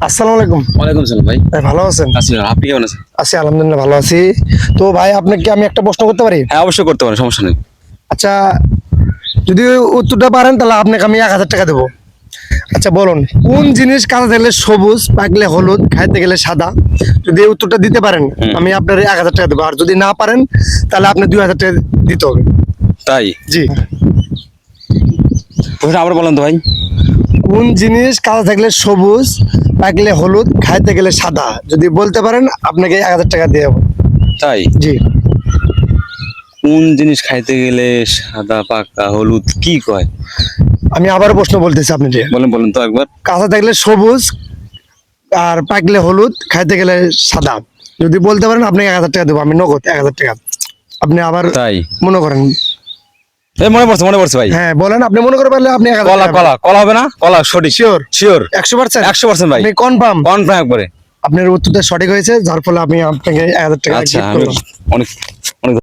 আসসালামু আলাইকুম। ওয়ালাইকুম সালাম ভাই। ভাই ভালো আছেন? আছি, আপনি কেমন আছেন? আছি আলহামদুলিল্লাহ ভালো আছি। তো ভাই আপনাকে আমি একটা প্রশ্ন করতে পারি? হ্যাঁ, অবশ্যই করতে পারেন, সমস্যা নেই। আচ্ছা, যদি উত্তরটা পারেন তাহলে আপনাকে আমি 1000 টাকা দেবো। আচ্ছা বলুন, কোন জিনিস কাঁচা থাকলে সবুজ, পাকলে হলুদ, খাইতে গেলে সাদা? যদি এই উত্তরটা দিতে পারেন আমি আপনার 1000 টাকা দেবো, আর যদি না পারেন তাহলে আপনি 2000 টাকা দিতে হবে। তাই জি। প্রশ্ন আবার বলেন তো ভাই। কোন জিনিস কাঁচা থাকলে সবুজ, পাকলে হলুদ, খাইতে গেলে সাদা? যদি বলতে পারেন আপনাকে 1000 টাকা দিয়ে দেবো। তাই জি। কোন জিনিস খাইতে গেলে সাদা পাকা হলুদ কি কয়? আমি আবার প্রশ্ন বলতেছি আপনি যে, বলেন বলেন তো একবার। কাঁচা থাকলে সবুজ, আর পাকলে হলুদ, খাইতে গেলে সাদা। যদি বলতে পারেন আপনাকে 1000 টাকা দেবো, আমি নগদ 1000 টাকা। আপনি আবার তাই মনে করেন। মনে পড়ছে ভাই। হ্যাঁ বলেন, আপনি মনে করে পারলে আপনি 1000 কলা টাকা। কলা কলা হবে না? কলা সঠিক। শিওর? শিওর 100%? 100% ভাই। আপনি কনফার্ম? কনফার্ম একবারে। আপনার উত্তরটা সঠিক হয়েছে, যার ফলে আমি আপনাকে 1000 টাকা আচ্ছা, gift আমি করলাম। অনেক